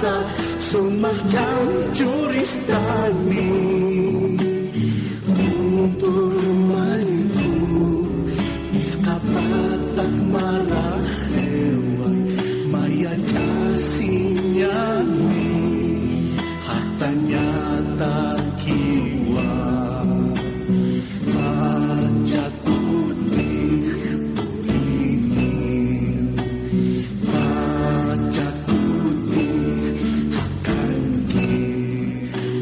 sa sumahjang curistani untuk maliku iskapatak maraheway maya jasinya hatanya takiwa pajak putih purini pajak putih akan ki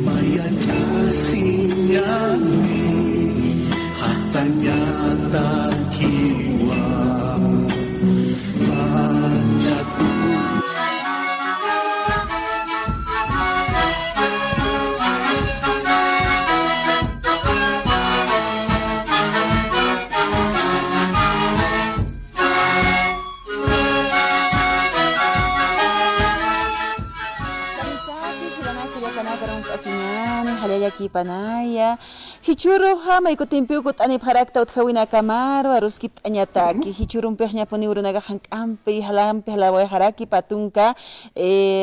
maya jasinya hatanya takiwa pajak Halayaki panaya hichuruha maykutimpiukut ani pharakta uthawina kamaro aruskip añataki hichurumpihña puni urunaga hankampi halampi halaway haraki patunka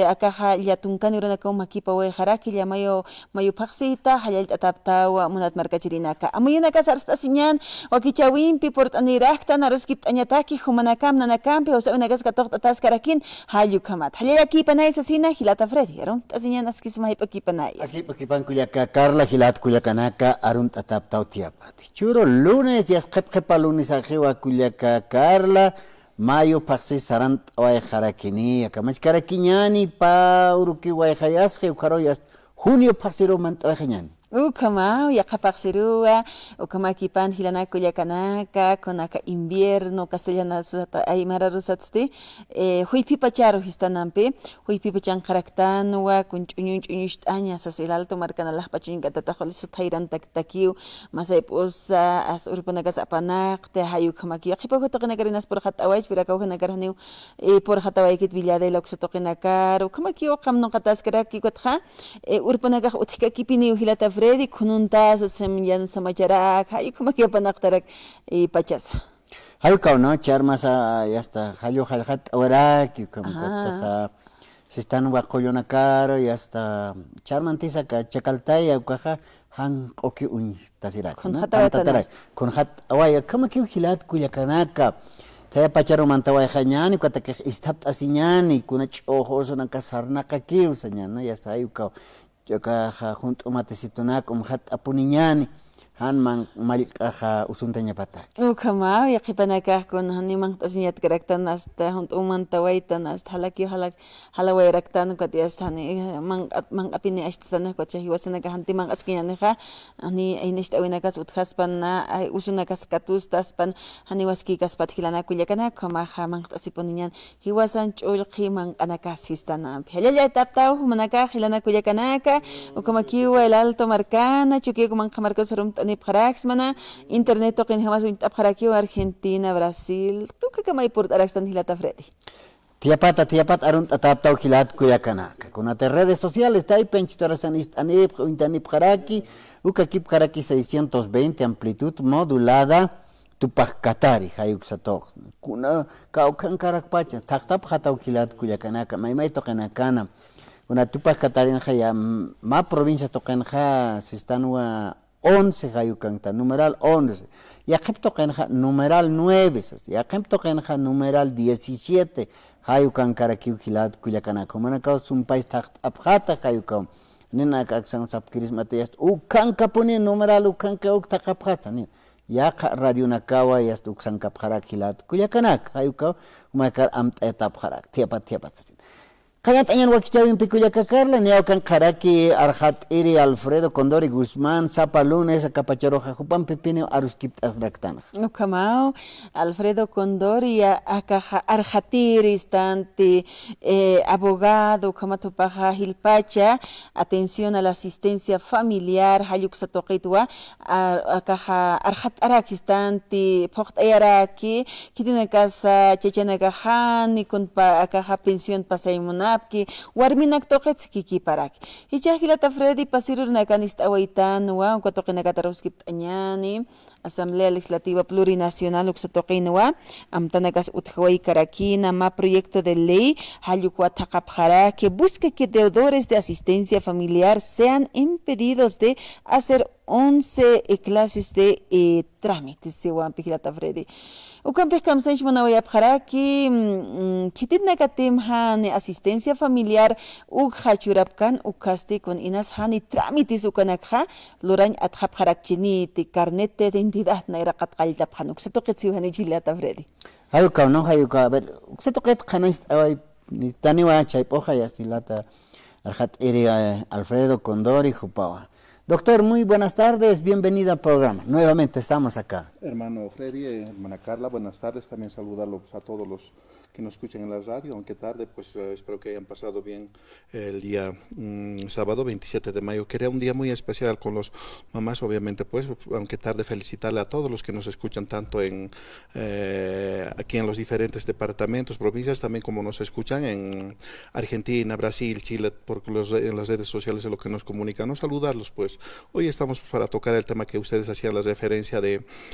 akaha llatunkani urunaka makipa way haraki llamayo mayupaksita halayt ataptawa munat markachirinaka amuyunaka sarstasinyan wakichawimpi portanirakta naruskip añataki humanakam nanakampi usaunagas katoqta taskarakin hayukamat halayaki panaya sasina hilata Freddy aron tasinyan askismahipaki panaya Askipakipan kuyaka Carla Hilat kuyakanaka arun tataptau tiapati. Churo lunes ya skepkepa lunes ajewa kuyaka Carla mayo paksi sarant away harakini akamas karakinyani pa uruki way hayasje ukaroyas junio paksiro mant away hañani. Ukama yaqapaqsirua ukamakipan hilanakullakanaka kunaka invierno castellana susata aymara rusatsti huypipacharu histanampi huypipachan qaraktanwa kunch'uñun ch'uñusht'aña sasilalto markanalaqpa ch'uñkatatajoli sutayran takiu masaypusa as urpunakas apanaqte hayukhamaki yaqipahutoqinakarinas porqatawaych pirakawhinakaraniw porqatawaykit villadela uksatoqinakar ukhamaki uqamnoqataskaraki kutqa urpunakaq uthikakipiniw hilata Freddy kununtas semyan samacharak hay como que panaktarak y pachasa. Hayo no charmasa ya está hayo halhat ahora que como kota se están wakoyona caro ya está charmantisa ka chakaltaya ukaha han oki un tasirak con hat awaya como que hilat kuyakanaka te pacharo mantaway khanyani kota que istapt asinyani kuna chojos una kasarnaka kiu señana ya está ayo Joka junto matesitunak hat apuniñani han man malikaja usuntanya patak. Ukama yaqipanakaj kun hanimang tasnyat karaktan hasta junto mantawaitan hasta halaki halawairaktan katiastani man apini ashtana kocha hiwasanaka hantimang askiñaneja ani ainestawinakas uthaspanna usunakas katustaspan haniwaski kaspat hilana kullakana kama man tasipuniñan hiwasan chulqi man anakas histana helaya taptaw manaka hilana kullakanaka ukama kiwa el alto marcana chukiku man qamarkas ani paraxmana internet toqin jamas aparakiu Argentina Brasil tu que may port araxtan hilata Freddy tiapat arun tataptaw hilat kuyakanaka con las redes sociales tai penchitorasanist anip intanip karaki ukakip karaki 620 amplitud modulada tupakatari hayuksatok kuna kaukan karakpacha taktap hataw hilat kuyakanaka may toqinakana kuna tupakatari haya ma provincia toqinja sistanwa 11 hayukanta numeral 11 yaqipto qenja numeral 9 yaqipto qenja numeral 17 hayukan karakiu hilat kuyakanaka manaka sumpais taqt abkhata hayukam nina aksan sapkiris matayas ukan kapuni numeral ukan ka ukta qabkhata ni yaqa radio nakawa yas uksan qabkhara hilat kuyakanaka hayukam umakar amt etap kharak tiapat Kayat ayan wakichawin pikuyaka Carla niaukan karaki arhat iri Alfredo Condori Guzmán Zapa Lunes akapacharoja jupan pipinio aruskip asraktana. Ukamao Alfredo Condori akaja arhatiri instante abogado kamatopaja hilpacha atención a la asistencia familiar hayuk satoqitwa akaja arhat arakistante pocht ayaraki kitina casa chechenaka han ikunpa akaja pensión pasaymuna ki warminak toqets kiki parak hichahilata Freddy pasirur nakanist awaitan wa unka toqinaka taruskip añani Asamblea Legislativa Plurinacional Uxatoqinua, Amtanakas Utjawai Karakina, ma proyecto de ley, Hayukua Takapjara, que busca que deudores de asistencia familiar sean impedidos de hacer 11 clases de trámites, se van pijilata Freddy. Ucampes Kamsanch Manawayapjara, que kitit negatim hani asistencia familiar, Hachurapkan, Ukaste con Inas Hani trámites Ukanakha, Lorañ Atjapjarakchini, carnet de identidad, Nairakat Kaldaphan, Uxatoqetsi Hani Chilata Freddy. Hayuka, no Hayuka, a ver, Uxatoqet Hanis, Taniwa Chaipoja y Astilata, Arjat Eri Alfredo Condori, Jupawa. Doctor, muy buenas tardes, bienvenido al programa. Nuevamente estamos acá. Hermano Freddy, hermana Carla, buenas tardes. También saludarlos a todos los que nos escuchan en la radio, aunque tarde, pues espero que hayan pasado bien el día sábado 27 de mayo, que era un día muy especial con los mamás, obviamente, pues, aunque tarde, felicitarle a todos los que nos escuchan tanto en aquí en los diferentes departamentos, provincias, también como nos escuchan en Argentina, Brasil, Chile, porque en las redes sociales es lo que nos comunican, no saludarlos, pues. Hoy estamos para tocar el tema que ustedes hacían la referencia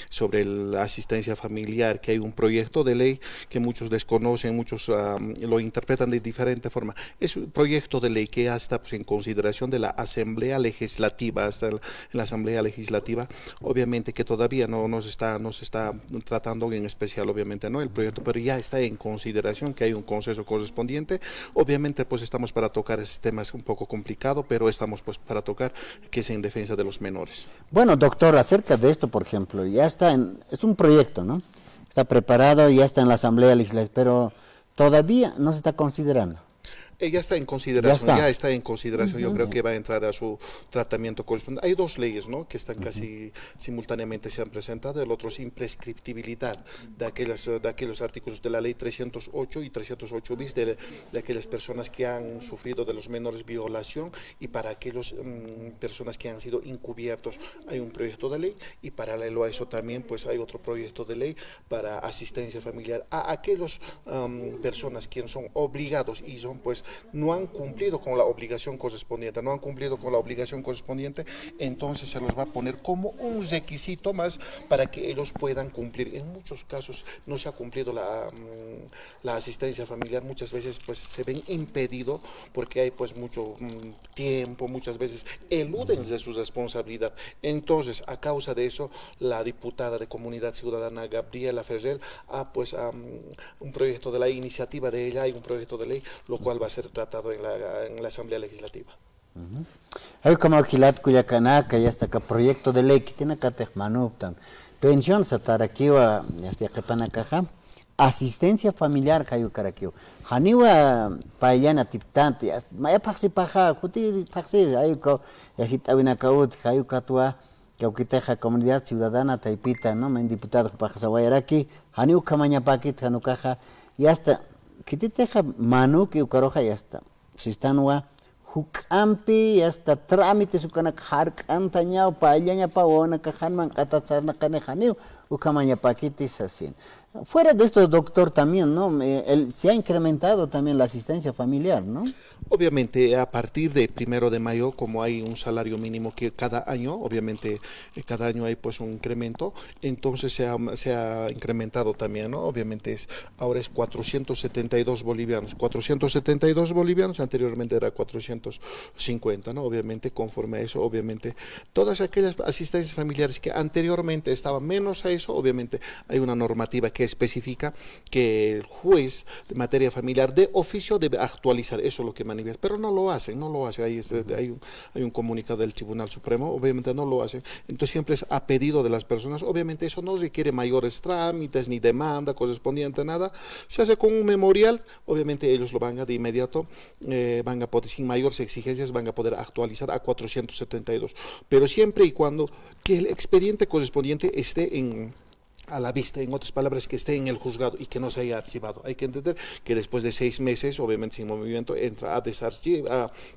sobre la asistencia familiar, que hay un proyecto de ley que muchos desconocen, muchos lo interpretan de diferente forma. Es un proyecto de ley que ya está pues, en consideración de la Asamblea Legislativa, hasta en la Asamblea Legislativa, obviamente que todavía no se está tratando en especial, obviamente no el proyecto, pero ya está en consideración, que hay un consenso correspondiente. Obviamente pues estamos para tocar ese tema, es un poco complicado, pero estamos pues para tocar que es en defensa de los menores. Bueno, doctor, acerca de esto, por ejemplo, ya está es un proyecto, ¿no? Está preparado, ya está en la Asamblea Legislativa, pero todavía no se está considerando. Ya está en consideración, ya está en consideración, yo creo que va a entrar a su tratamiento correspondiente. Hay dos leyes, ¿no?, que están casi simultáneamente se han presentado. El otro es imprescriptibilidad de aquellos artículos de la ley 308 y 308 bis de aquellas personas que han sufrido de los menores violación, y para aquellas personas que han sido encubiertos hay un proyecto de ley, y paralelo a eso también pues hay otro proyecto de ley para asistencia familiar a aquellas personas que son obligados y son pues no han cumplido con la obligación correspondiente, entonces se los va a poner como un requisito más para que ellos puedan cumplir. En muchos casos no se ha cumplido la asistencia familiar, muchas veces pues se ven impedidos porque hay pues mucho tiempo, muchas veces eluden de su responsabilidad. Entonces, a causa de eso, la diputada de Comunidad Ciudadana Gabriela Ferrer ha pues un proyecto de la iniciativa de ella, hay un proyecto de ley, lo cual va a ser tratado en la Asamblea Legislativa. Hay como Gilat Cuyacanaka, ya está acá proyecto de ley que tiene que Manuptan. Pensión Satarakiwa, ya está acá Panakaja. Asistencia familiar kayu karakiwa. Haniwa payana tiptante, maya paxi paja, kuti paxi, ayu ka yahitawina kaut, kayu katua, kaukiteja Comunidad Ciudadana Taipita, ¿no? Men diputado paja Guayaraki, haniu kamaña pakit, hanukaja, ya está. Kititeja manu que ukaroja ya está. Si están wa hukampi ya está trámite su kana harkantañao pa allá pa ona kahanman katatsarna kanejaniu ukamaña paquitis así. Fuera de esto, doctor, también, ¿no? Se ha incrementado también la asistencia familiar, ¿no? Obviamente, a partir de 1 de mayo, como hay un salario mínimo que cada año, obviamente, cada año hay pues un incremento, entonces se ha incrementado también, ¿no? Obviamente, ahora es 472 bolivianos, anteriormente era 450, ¿no? Obviamente, conforme a eso, obviamente, todas aquellas asistencias familiares que anteriormente estaban menos a eso, obviamente, hay una normativa que especifica que el juez de materia familiar de oficio debe actualizar, eso es lo que manifiesta, pero no lo hacen, hay un comunicado del Tribunal Supremo, obviamente no lo hacen, entonces siempre es a pedido de las personas, obviamente eso no requiere mayores trámites, ni demanda correspondiente, nada, se hace con un memorial, obviamente ellos lo van a de inmediato, van a poder, sin mayores exigencias, van a poder actualizar a 472, pero siempre y cuando que el expediente correspondiente esté a la vista, en otras palabras, que esté en el juzgado y que no se haya archivado. Hay que entender que después de 6 meses, obviamente sin movimiento, entra a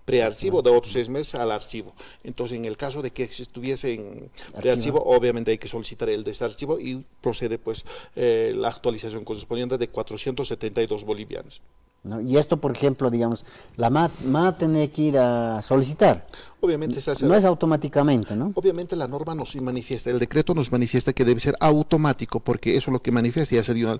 prearchivo, de otros 6 meses al archivo. Entonces, en el caso de que estuviese en prearchivo, obviamente hay que solicitar el desarchivo y procede pues la actualización correspondiente de 472 bolivianos. ¿no? Y esto, por ejemplo, digamos, la MAT va a tener que ir a solicitar. Obviamente se hace. No es automáticamente, ¿no? Obviamente la norma nos manifiesta, el decreto nos manifiesta que debe ser automático, porque eso es lo que manifiesta, ya se dio en el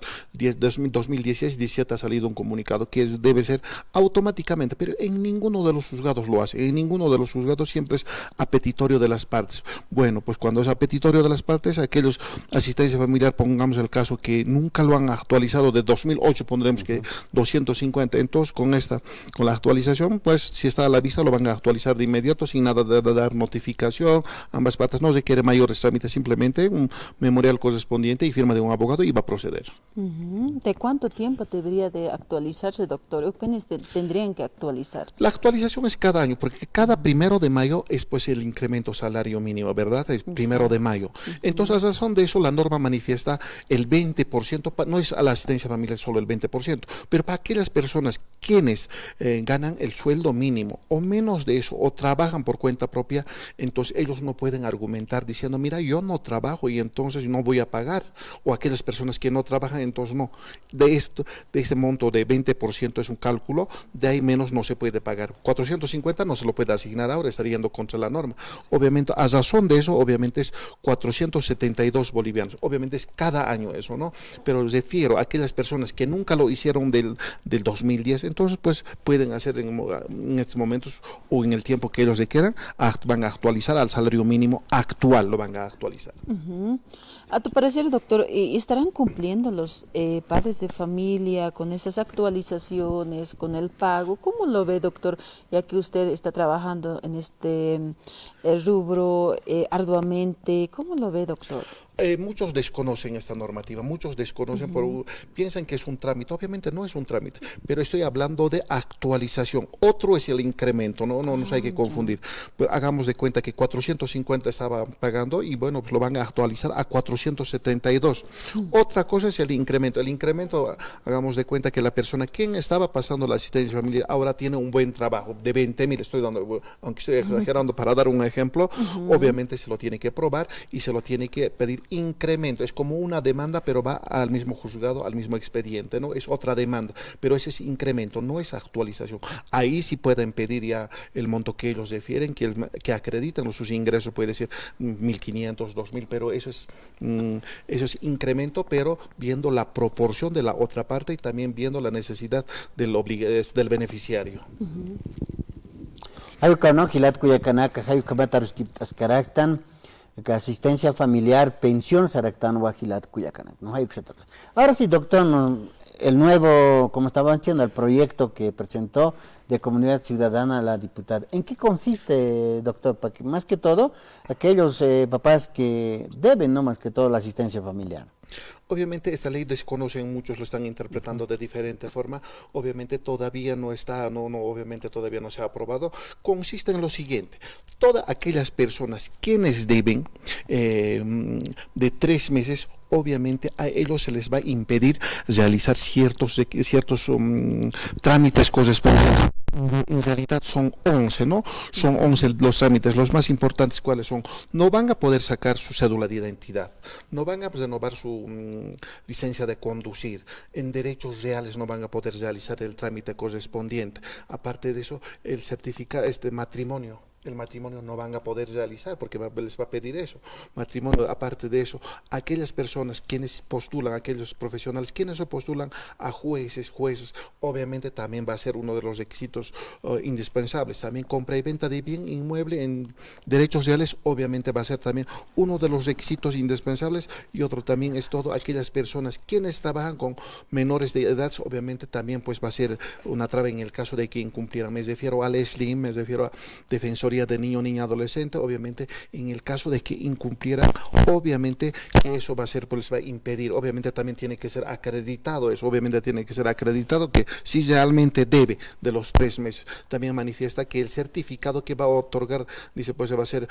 2016-17 ha salido un comunicado que debe ser automáticamente, pero en ninguno de los juzgados lo hace, en ninguno de los juzgados siempre es apetitorio de las partes. Bueno, pues cuando es apetitorio de las partes, aquellos asistencia familiar, pongamos el caso que nunca lo han actualizado, de 2008 pondremos que 250, entonces con la actualización, pues si está a la vista lo van a actualizar de inmediato, sin nada de dar notificación, ambas partes no requiere mayores trámites, simplemente un memorial correspondiente y firma de un abogado y va a proceder. ¿De cuánto tiempo debería de actualizarse, doctor? ¿O quiénes tendrían que actualizar? La actualización es cada año, porque cada 1 de mayo es pues el incremento salario mínimo, ¿verdad? Es 1 de mayo. Entonces, a razón de eso, la norma manifiesta el 20%, no es a la asistencia familiar solo el 20%, pero para aquellas personas quienes ganan el sueldo mínimo o menos de eso, o trabajan por cuenta propia, entonces ellos no pueden argumentar diciendo, mira, yo no trabajo y entonces no voy a pagar, o aquellas personas que no trabajan, entonces no. De este monto de 20% es un cálculo, de ahí menos no se puede pagar. 450 no se lo puede asignar ahora, estaría yendo contra la norma. Obviamente, a razón de eso, obviamente es 472 bolivianos. Obviamente es cada año eso, ¿no? Pero refiero a aquellas personas que nunca lo hicieron del 2010, entonces pues pueden hacer en estos momentos o en el tiempo que ellos requieran, van a actualizar al salario mínimo actual, lo van a actualizar. A tu parecer, doctor, ¿estarán cumpliendo los padres de familia con esas actualizaciones, con el pago? ¿Cómo lo ve, doctor, ya que usted está trabajando en este rubro arduamente? ¿Cómo lo ve, doctor? Muchos desconocen esta normativa, muchos desconocen, piensan que es un trámite, obviamente no es un trámite, pero estoy hablando de actualización. Otro es el incremento, no nos hay que confundir. Pues hagamos de cuenta que 450 estaba pagando y bueno, pues lo van a actualizar a 472. Otra cosa es el incremento. El incremento, hagamos de cuenta que la persona quien estaba pasando la asistencia familiar ahora tiene un buen trabajo de 20,000, estoy dando, aunque estoy exagerando para dar un ejemplo, obviamente se lo tiene que probar y se lo tiene que pedir incremento. Es como una demanda, pero va al mismo juzgado, al mismo expediente, ¿no? Es otra demanda, pero ese es incremento, no es actualización. Ahí sí pueden pedir ya el monto que ellos refieren, que acreditan sus ingresos, puede ser 1.500, 2.000, pero eso es incremento, pero viendo la proporción de la otra parte y también viendo la necesidad del beneficiario. Hayuka no gilat kuyakanaka hayuka mataruskip ascaraktan asistencia familiar pensión saractan wajilat kuyakanaka no hayuka. Ahora sí, doctor, el nuevo, como estaba diciendo, el proyecto que presentó de Comunidad Ciudadana a la diputada. ¿En qué consiste, doctor? Para que, más que todo, aquellos papás que deben, no más que todo, la asistencia familiar. Obviamente esta ley desconocen, muchos lo están interpretando de diferente forma, obviamente todavía no está, obviamente todavía no se ha aprobado. Consiste en lo siguiente: todas aquellas personas quienes deben de 3 meses, obviamente a ellos se les va a impedir realizar ciertos trámites correspondientes. En realidad son 11, ¿no? Son 11 los trámites. Los más importantes, ¿cuáles son? No van a poder sacar su cédula de identidad, no van a renovar su licencia de conducir, en derechos reales no van a poder realizar el trámite correspondiente. Aparte de eso, el certificado, matrimonio. El matrimonio no van a poder realizar porque les va a pedir eso. Matrimonio, aparte de eso, aquellas personas quienes postulan, aquellos profesionales quienes se postulan a jueces, obviamente también va a ser uno de los requisitos indispensables. También compra y venta de bien inmueble en derechos reales, obviamente va a ser también uno de los requisitos indispensables. Y otro también es todo aquellas personas quienes trabajan con menores de edad, obviamente también pues va a ser una traba en el caso de que incumplieran. Me refiero al SLIM, me refiero a Defensoría de niño, niña, adolescente, obviamente en el caso de que incumpliera, obviamente que eso va a ser, pues va a impedir, obviamente también tiene que ser acreditado, eso obviamente tiene que ser acreditado que si realmente debe de los 3 meses. También manifiesta que el certificado que va a otorgar, dice pues va a ser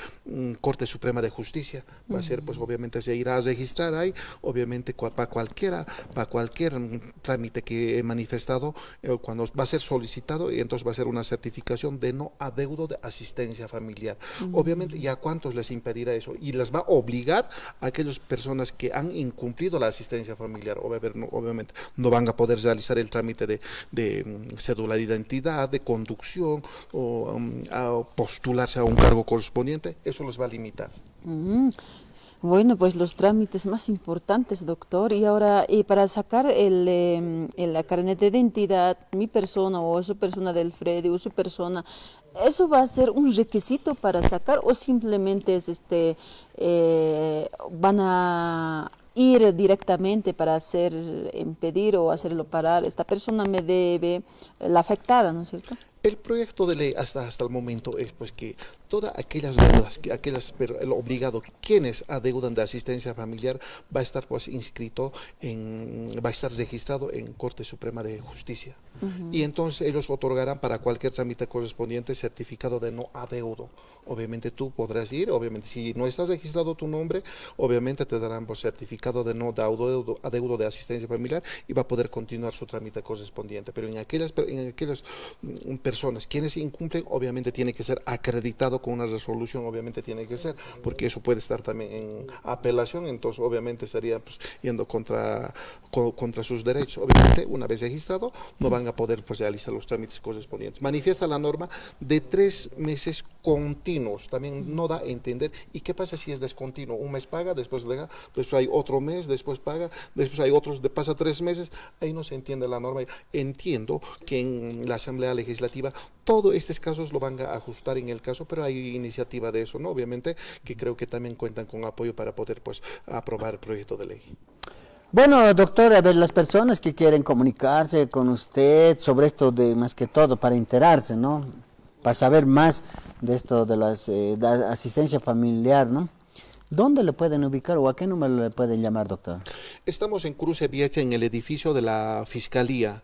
Corte Suprema de Justicia, va a ser pues obviamente se irá a registrar ahí, obviamente para cualquier trámite que he manifestado, cuando va a ser solicitado, y entonces va a ser una certificación de no adeudo de asistencia asistencia familiar. Obviamente, ¿ya cuántos les impedirá eso? Y les va a obligar a aquellas personas que han incumplido la asistencia familiar. Obviamente, no van a poder realizar el trámite de cédula de identidad, de conducción, o a postularse a un cargo correspondiente. Eso les va a limitar. Bueno, pues los trámites más importantes, doctor. Y ahora, para sacar la carnet de identidad, mi persona o su persona del Freddy o su persona, ¿eso va a ser un requisito para sacar o simplemente es van a ir directamente para impedir o hacerlo parar? Esta persona me debe, la afectada, ¿no es cierto? El proyecto de ley hasta el momento es pues que todas aquellas deudas, el obligado, quienes adeudan de asistencia familiar, va a estar pues inscrito va a estar registrado en Corte Suprema de Justicia. Y entonces ellos otorgarán para cualquier trámite correspondiente certificado de no adeudo. Obviamente tú podrás ir, obviamente si no estás registrado tu nombre, obviamente te darán pues certificado de no adeudo de asistencia familiar y va a poder continuar su trámite correspondiente. Pero en aquellas personas quienes incumplen, obviamente tiene que ser acreditado con una resolución, obviamente tiene que ser, porque eso puede estar también en apelación, entonces obviamente estaría pues, yendo contra sus derechos. Obviamente, una vez registrado, no van a poder pues, realizar los trámites correspondientes. Manifiesta la norma de 3 meses continuos, también no da a entender. ¿Y qué pasa si es descontinuo? Un mes paga, después deja, después hay otro mes, después paga, después hay otros, pasa 3 meses, ahí no se entiende la norma. Entiendo que en la Asamblea Legislativa todos estos casos lo van a ajustar en el caso, pero hay iniciativa de eso, ¿no? Obviamente que creo que también cuentan con apoyo para poder pues aprobar el proyecto de ley. Bueno, doctor, a ver, las personas que quieren comunicarse con usted sobre esto de más que todo para enterarse, ¿no? Para saber más de esto de la asistencia familiar, ¿no? ¿Dónde le pueden ubicar o a qué número le pueden llamar, doctor? Estamos en Cruce Viecha, en el edificio de la Fiscalía,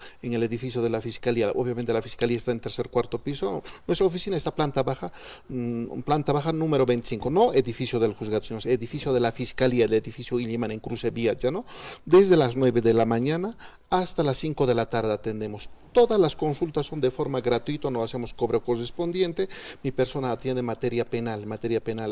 Obviamente la Fiscalía está en tercer, cuarto piso. Nuestra oficina está planta baja número 25, no edificio del juzgado, sino edificio de la Fiscalía, el edificio Iliman en Cruce Viecha, ¿no? Desde las 9 de la mañana hasta las 5 de la tarde atendemos. Todas las consultas son de forma gratuita, no hacemos cobro correspondiente. Mi persona atiende materia penal,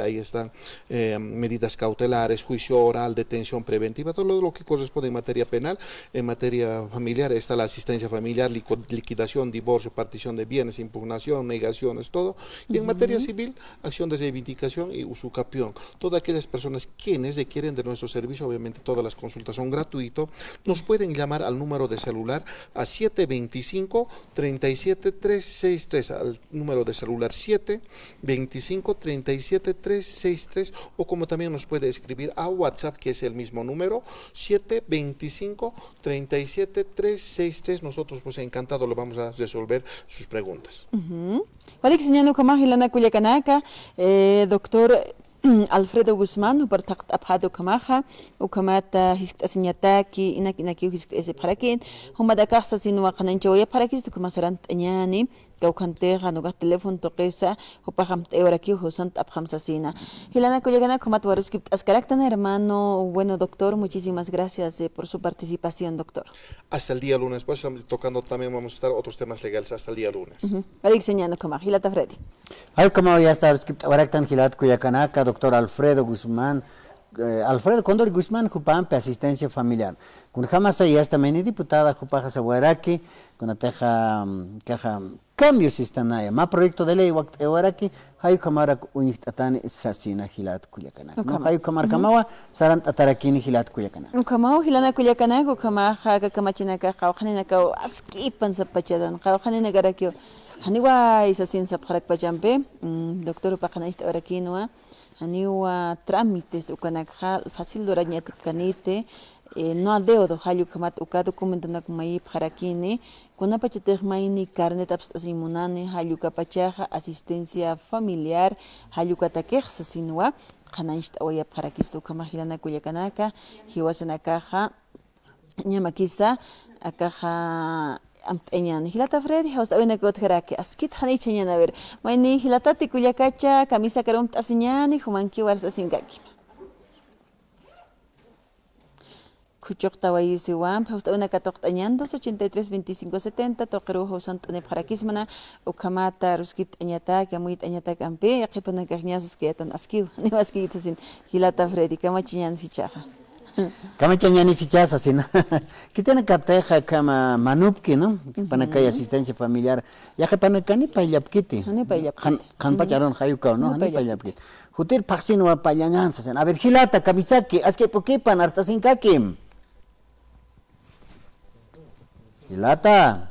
ahí están medidas cautelares, juicio oral, detención preventiva, todo lo que corresponde en materia penal. En materia familiar está la asistencia familiar, liquidación, divorcio, partición de bienes, impugnación, negaciones, todo. Y en materia civil, acción de reivindicación y usucapión. Todas aquellas personas quienes requieren de nuestro servicio, obviamente todas las consultas son gratuitas, nos pueden llamar al número de celular a 725-37-363, al número de celular 725-37-363, o como también nos puede escribir a WhatsApp, que es el mismo número, 725-37-363. Nosotros pues encantados lo vamos a resolver sus preguntas. Doctor Alfredo Guzmán, upartaqt abhado kamaha, ukamata hisk asinyataki, inaki hisk ese parakin, humadakasa sinwa kananchoya parakis tu kamasarant anyani, Gaukanteja, no teléfono toquesa, upaham euraki, husant abhamsasina. Hilana Kuyagana, Komatwaruskip, Ascaractan, hermano, bueno doctor, muchísimas gracias por su participación, doctor. Hasta el día lunes, pues estamos tocando también, vamos a estar otros temas legales hasta el día lunes. Adixeñando como Hilata Freddy. Ay, como ya está, ahora están Gilat Cuyacanaka, doctor Alfredo Guzmán. Alfredo Condor Guzmán, Jupampe, asistencia familiar. Con jamás ahí hasta meni diputada Jupaja Saguaraki, con la teja cambios están ahí. Más proyecto de ley, Guaraki, hay camara unitatani sasina Gilat Cuyacana. No hay camar camawa, sarant atarakini Gilat Cuyacana. Un camao, Gilana Cuyacana, Kamaja, Kamachinaka, Kauhanaka, Askipan Sapachadan, Kauhanina Garakio, Haniwa is a sin Sapharak Pajampe, Doctor Pakanist Arakinoa. Aniwa trámites ukanakha fácil dorañat kanite no adeudo halyu kamat uka documento nak mai parakini kuna pachete maini carnet abstasimunane halyu kapachaja asistencia familiar halyu katakehsa sinwa khanaish oya parakisto kamahilana kuyakanaka hiwasanakaja ñamakisa akaja Amteñan, Hilata Freddy, House Awena Gotheraki, Askit Hanichayan, a ver, Maini Hilatati Kuyakacha, Camisa Carum Tasiñani, Humanki Warsa Singaki. Kuchokta wayisi wam, hausta una katoktañandos 83 25 70, toqeru hausan tane parakismana, ukamata ruskip tañata, kamuit tañata kampe, yakipana kagñasos que tan askiu, ni askitasin, hilata Freddy, kamachiñan si chaja. Kama chañani si chasa sin. Kitana kateja kama manupki, ¿no? Panakay asistencia familiar. Ya que panakani payapkiti. Hani payapkiti. Kan pacharon hayuka, ¿no? Hani payapkiti. Hutir paksin wa payanansa sen. A ver, hilata kabisaki, aske pokipan artasin kakim. Hilata.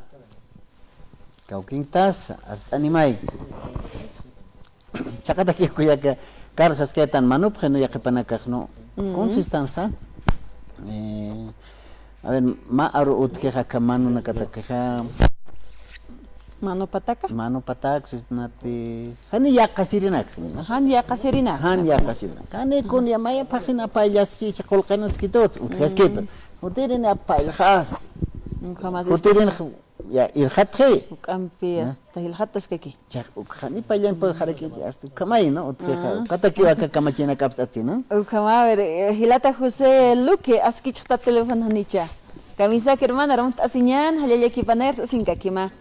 Kaukintas animai. Chakata ki kuya ka karsas ketan manupke no ya que panakak no. Consistanza. A ver, ma aru utkeja kamanu nakatakeja Mano pataka? mano patak sistnati hani ya kasirinak no Han ya kasirina. han ya kasirinak kani kun ya maya paksin apaya si chakolkanut kitot utkeskip utirin apaya khas Jamás utirin ya ilhatri kampi hasta hilhatas kaki. chak ukhani payan por haraki hasta kamay no utkeja kataki wa kamachina kaptati no Ukama ver hilata José Luque aski chata teléfono hanicha. Camisa que hermana rom asinyan halaya ki paner sin kakima.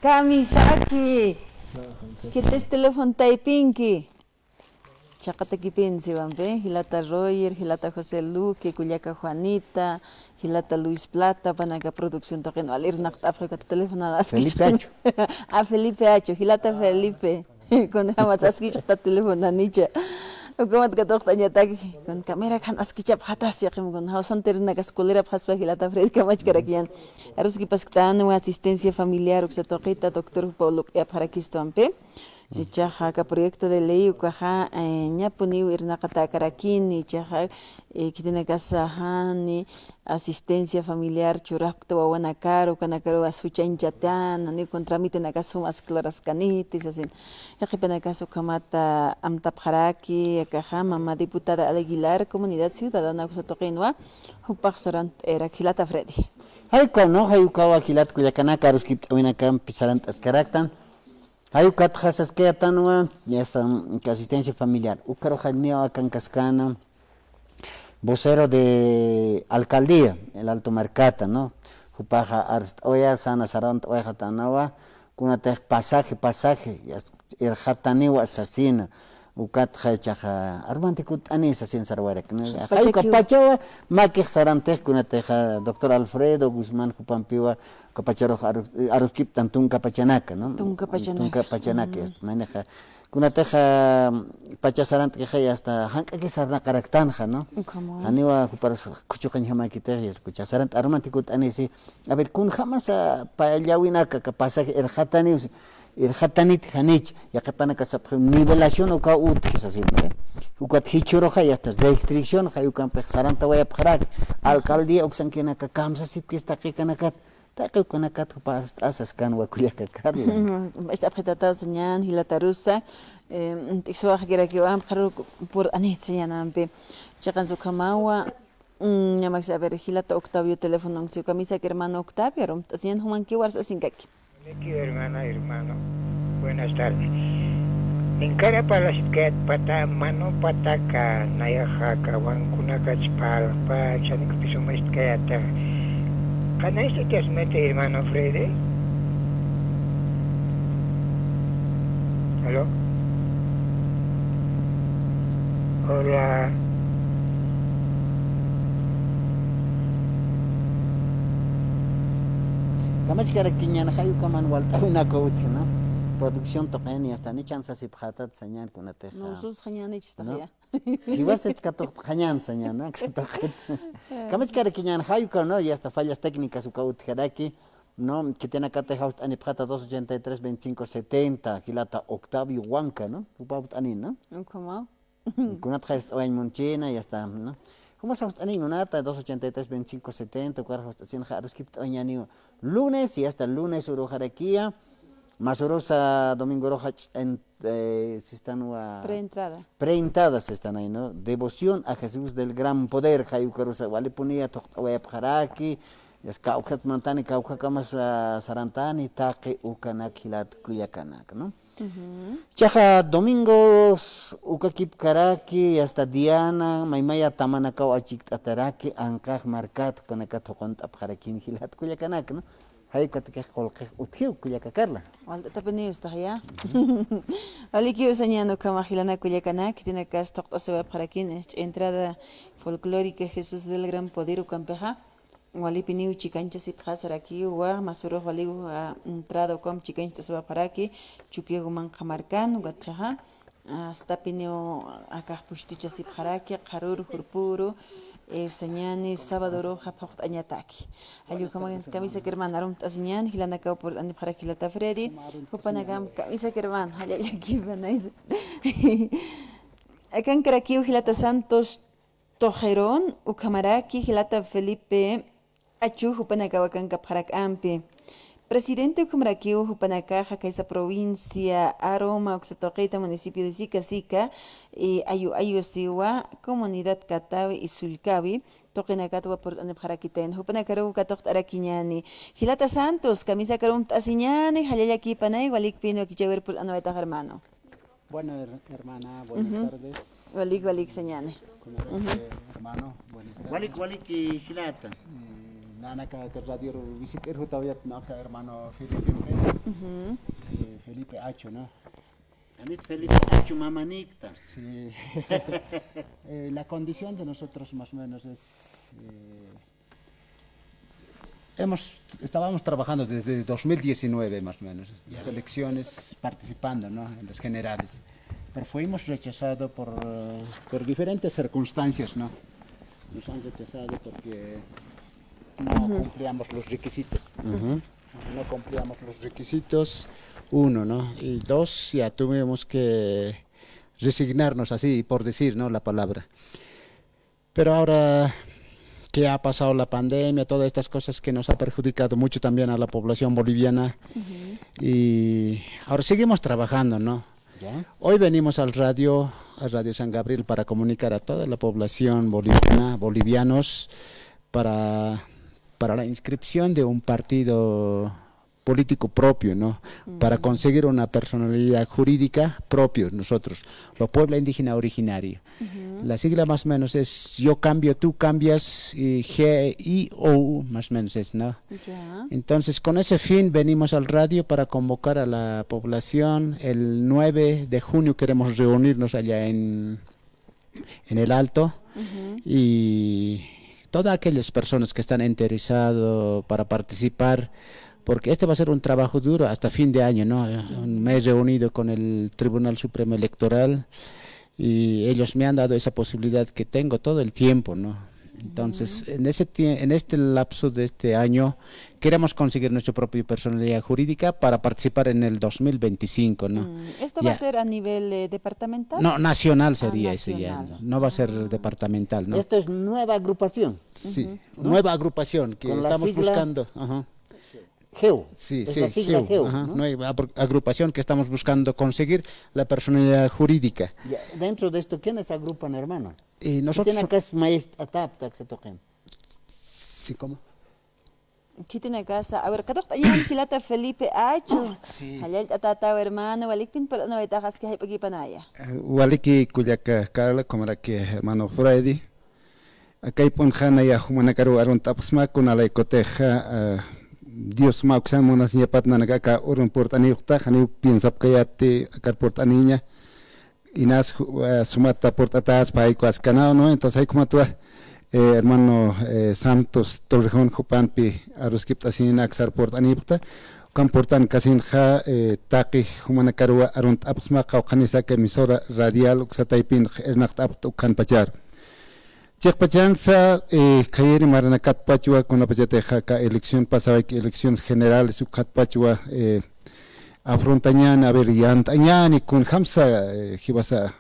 Camisa que tes teléfono taipinki. Chakata ki pensi vampe hilata Roger, hilata José Luque, Cuyaca Juanita, hilata Luis Plata panaga producción token alir nakta Africa teléfono aski. Felipe Acho. Felipe Acho, hilata Felipe. Con jamás aski chata teléfono hanicha. Hukumat katoktaña taki con kamera kan askichap hatas yakim con hausan terna kaskolera phaspa hilata Fred kamach karakian aruski pasktan wa asistencia familiar uksa toqita doctor Paulo ya parakisto ampe chaja ka proyecto de ley ukaja ñapuni irnaqata karakin ni chaja kitina kasahani asistencia familiar churapto wawana caro kanakaro asuchanchatan ni con trámite na caso más claras canitis así ya que pena caso kamata amtap haraki akaja mamá diputada Aguilar comunidad ciudadana usa toqinwa upaksaran era Hilata Freddy hayuka no hayuka wa hilat kuyakana karuskip wina kam pisarant askaraktan hayuka khasas que tanwa ya está asistencia familiar ukaro khania kan kaskana vocero de alcaldía, el Alto Mercata, ¿no? Jupaja arst oya sana sarant oya hatanawa, kuna te pasaje, el hataniwa asesina, ukat chaja, armantikut anis asin sarwarek, ¿no? Hayuka pachawa, makik sarante kuna te doctor Alfredo Guzmán Jupampiwa, kapacharo aruskip tantun kapachanaka, ¿no? Tunka pachanaka, maneja. Kuna teja pachasarant que hay hasta hanka que sarna karaktanja, ¿no? Aniwa para kuchukan jama kite escuchasarant aromático anisi. A ver, kun jamás pa yawinaka que pasa el hatanit hanich ya que pana que nivelación o ka ut que así, ¿no? Ukat hichoroja y hasta restricción hayukan pexaranta waya pjarak alcaldía oxankena ka kamsa sip que está que kanakat. Takau kanakat pas asas kan wa kuyaka karla. Está apretado señan Hilata Rusa tikso akira que van por anit señan ampe chakan su kamawa ñamax a ver Hilata Octavio teléfono su camisa que hermano Octavio rom señan human que warsa sin kaki. Aquí hermano, buenas tardes. En cara para las que pata mano pataka nayaha wan kunakachpal pa chanik piso mais kayata. ¿Canais te has mete hermano Freddy? ¿Aló? Hola. Kamas karaktinya na hayuka manual tawina ko uti, ¿no? Producción toqeni hasta ni chance si phatat señal kuna teja. No sus jañan está ya. Ibas kato jañan señal, ¿no? Kamas karaktinya na hayuka no y hasta fallas técnicas u kaut jaraki, no que tiene que teja ani phata 283 25 70 Hilata Octavio Huanca, ¿no? Upaut ani, ¿no? ¿Cómo? Kuna teja oen monchina y hasta, ¿no? ¿Cómo se llama? Nunata 283 25 70 cuarto estación jaruskip oñani lunes y hasta el lunes urojarakia Masorosa Domingo Rojas en sistema preentradas están ahí, ¿no? Devoción a Jesús del gran poder, Jayucarosa, vale ponía Toxtawayapjaraki, Escaucat Mantani, Caucacamas Sarantani, Taque Ucanac, Hilat Cuyacanak, ¿no? Chaja domingos ukakip karaki hasta Diana maymaya tamanakaw achik ataraki ankaj markat panakat hokont apjarakin hilat kuyakanak no hay katikaj kolqej uthiu kuyakakarla Walda tapani ustaya. Aliki usañano kama hilana kuyakana que tiene que estar toda para aquí entrada folclórica Jesús del Gran Poder Ucampeja. Walipini uchicancha si pasar aquí wa masuro wali entrada com chicancha se va para aquí chukiego man kamarkan gachaha hasta pinio acá pushtucha si para aquí karur hurpuro señani sábado roja paut añataki ayu como camisa que hermana arum tasinyan hilana ka por ani para aquí la Freddy upanagam camisa que hermana haya aquí banais acá en Caraquio hilata Santos Tojerón ucamaraki hilata Felipe Achu hupanakawakan kapharak ampi. Presidente Kumrakiu hupanakaja kaisa provincia Aroma Oxatoqueta municipio de Sica y ayu siwa comunidad Catawi y Sulcawi toqenakatwa por anepharakiten hupanakaru katoq arakiñani Hilata Santos camisa karum tasiñani halayaki panay walik pino kichawer por anaweta hermano. Bueno, hermana, buenas tardes. Walik señane. Hermano, buenas tardes. walik hilata Nana ka radio visitar todavía naka hermano Felipe Felipe Acho, ¿no? Anit Felipe Achu mamanicta Sí. La condición de nosotros más o menos es estábamos trabajando desde 2019 más o menos, las elecciones participando, ¿no? En las generales, pero fuimos rechazados por diferentes circunstancias, ¿no? Nos han rechazado porque no cumplíamos los requisitos. No cumplíamos los requisitos, uno, ¿no? Y dos, ya tuvimos que resignarnos así, por decir, ¿no? La palabra. Pero ahora que ha pasado la pandemia, todas estas cosas que nos ha perjudicado mucho también a la población boliviana, y ahora seguimos trabajando, ¿no? ¿Ya? Hoy venimos al Radio San Gabriel para comunicar a toda la población boliviana, bolivianos, para la inscripción de un partido político propio, ¿no? Para conseguir una personalidad jurídica propio nosotros, los pueblos indígenas originarios. La sigla más o menos es yo cambio, tú cambias, y G-I-O más o menos es, ¿no? Ya. Entonces con ese fin venimos al radio para convocar a la población. El 9 de junio queremos reunirnos allá en el Alto y todas aquellas personas que están interesadas para participar, porque este va a ser un trabajo duro hasta fin de año, ¿no? Me he reunido con el Tribunal Supremo Electoral y ellos me han dado esa posibilidad que tengo todo el tiempo, ¿no? Entonces, en este lapso de este año queremos conseguir nuestra propia personalidad jurídica para participar en el 2025, ¿no? ¿Esto va a ser a nivel departamental? No, nacional sería ese ya, nacional. no va a ser departamental, ¿no? Esto es nueva agrupación Sí, nueva agrupación que Con la estamos sigla buscando. Ajá. GEU. Sí, Es sí, la sigla GEU, ajá, ¿no? nueva agrupación que estamos buscando conseguir la personalidad jurídica. Ya, dentro de esto, ¿quiénes agrupan, hermano? Y nosotros... ¿Quién acá es maestro atapta que se toquen? Sí, ¿cómo? ¿Qué tiene casa? A ver, ¿qué tal Hilata Felipe Acho? Sí. Halal tatata hermano, walikpin para no vetajas que hay aquí panaya. Waliki kuyaka Carla como la que hermano Freddy acá ponjana ya humanakaru arun tapsma con la ecoteja Dios ma uksan monas ya patna naga urun portani ukta hani piensa kayate akar portaniña inas sumata portatas pai kuaskanao no entonces hay como tú hermano Santos Torrejón Jupampi aruskiptasin aksar portani ukta comportan kasinja taqi humanakaru arun tapsma qawqanisa que emisora radial uksataipin ernaqt apt ukan pachar Chekpachansa, Kayeri Maranakat Pachua, con la pachateja, elección pasada, elecciones generales, Ukat Pachua, afrontañan, a ver, yantañan, y con Hamsa, Hibasa,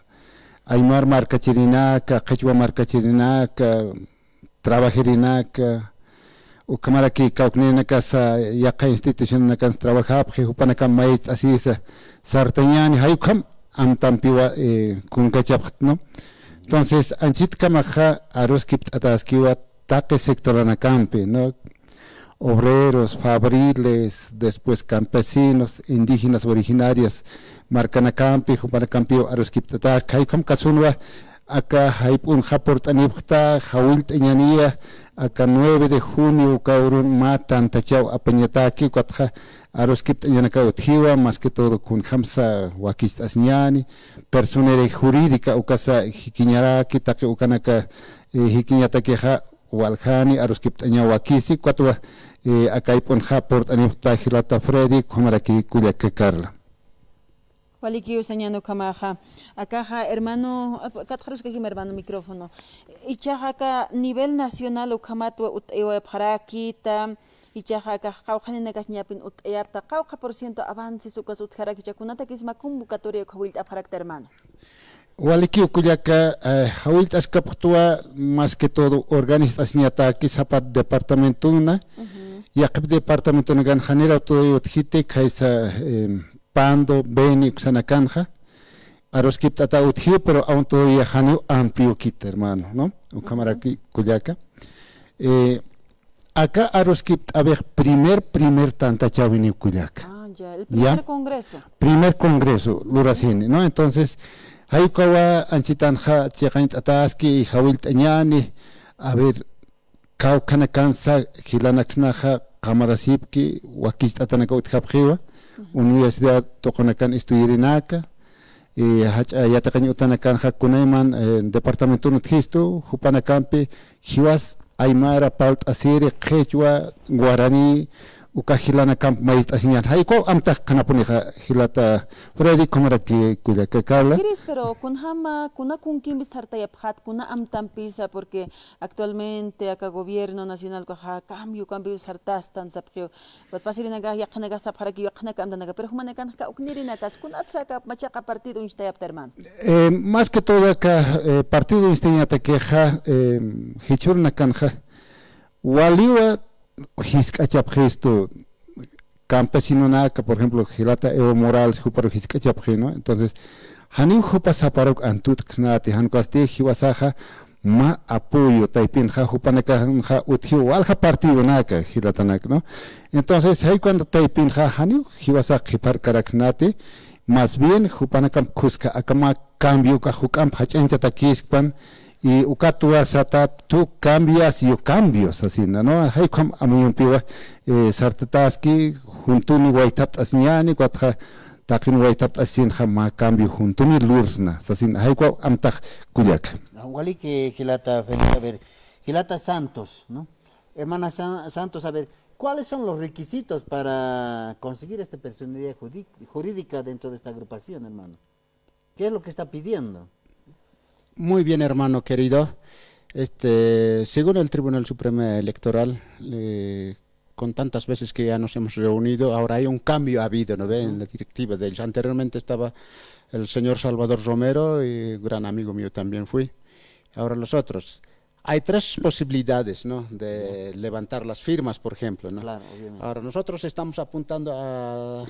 Aymar Marcachirinaca, Quechua Marcachirinaca, Trabajerinaca, Ukamaraki, Kauknina Casa, Yaka Institución, una casa trabaja, Jupanakam Maíz, así es, Sartañan, Hayukam, Amtampiwa, con Kachapt, ¿no? Entonces, anchit kamaja aruskip ataskiwa taque sectoranacampe, ¿no? Obreros, fabriles, después campesinos, indígenas originarias, marcanakampi hupanakampio aruskiptatas kaikam kasunwa acá haipun japort anipta hawint eñania acá 9 de junio kaurun matan tachau apañataki katja aruskipt eñanaka uthiwa más que todo kun hamsa wakist asñani personere jurídica ukasa hikiñaraki take ukanaka hikiñataki ha waljani aruskipt eña wakisi katwa acá haipun japort anipta hilata Freddy kumaraki kuyaka Carla. Walikiu señano kamaja. Acá hermano, katjarus que hermano micrófono. Ichaja nivel nacional ukamatwa utaiwa parakita. Ichaja acá kaujanina kasñapin utayapta kauja por ciento avance sukas utjaraki chakunata que es ma convocatoria kawilta parakta hermano. Walikiu kuyaka hawilta askaptua más que todo organización que zapat departamento una. Yaqib departamento na gan janera todo utjite kaisa Pando, Beni, Xanacanja, Aroskip Tata Uthiu, pero aún todavía Hanio amplio kit, hermano, ¿no? Un cámara aquí, Cuyaca. Acá Aroskip, a ver, primer tanta chavini Cuyaca. Ah, ya, el primer congreso. Primer congreso, Luracine, ¿no? Entonces, Haikawa, Anchitanja, Chejaint Ataski, y Hawil Tañani, a ver, Kau Kanakansa, Gilanaxnaja, Kamarasipki, Wakist Atanaka Uthapjiwa. Universidad Toconacan estudiarinaca, Yatacan Utanacan Hakunaiman, Departamento Nuthisto, Jupanacampi, Hiwas, Aymara, Palt Asiri, Quechua, Guarani, Ukahilana Camp Mait Asiñan, Haiko, Amta Canapunica, Hilata, Freddy, Comaraki, Kudaka Carla. ¿Quieres? Pero con Hama, kuna kunkim bisarta yaphat, kuna amtan pisa, porque actualmente acá gobierno nacional coja cambio sartas tan sapio. Pues pasirinaga yakanaga saparaki yakanaga amdanaga, pero humanakan ka uknirinakas, kunatsaka machaca partido instayapterman. Más que todo acá, partido instayata queja, Hichurnakanja, Waliwa. Hiskachapgesto campesino naca, por ejemplo, Gilata Evo Morales, Juparo Hiskachapge, ¿no? Entonces, Hanim Jupa Saparok Antut Xnati, Hanquasti, Hiwasaja, ma apoyo, Taipin, Jupanaka, Uthiu, Alja partido naca, Gilatanak, ¿no? Entonces, ahí cuando Taipin, Hanim, Hiwasak, Hipar Karaxnati, más bien, Jupanakam Kuska, Akama, cambio, Kahukam, Hachencha Takispan, y ukatua sata tú cambias y yo cambios así no hay como a mí un piwa sartataski juntuni waitap asñani cuatro takin waitap asin jama cambio juntuni lursna así hay como amtak kuyak Wali que Gilata a ver Gilata Santos, ¿no? Hermana Santos, a ver, ¿cuáles son los requisitos para conseguir esta personalidad jurídica dentro de esta agrupación, hermano? ¿Qué es lo que está pidiendo? Muy bien, hermano querido. Según el Tribunal Supremo Electoral, con tantas veces que ya nos hemos reunido, ahora hay un cambio habido, ¿no ve? En la directiva de ellos. Anteriormente estaba el señor Salvador Romero, y gran amigo mío también fui. Ahora los otros. Hay tres posibilidades, ¿no? De levantar las firmas, por ejemplo, ¿no? Claro, obviamente. Ahora nosotros estamos apuntando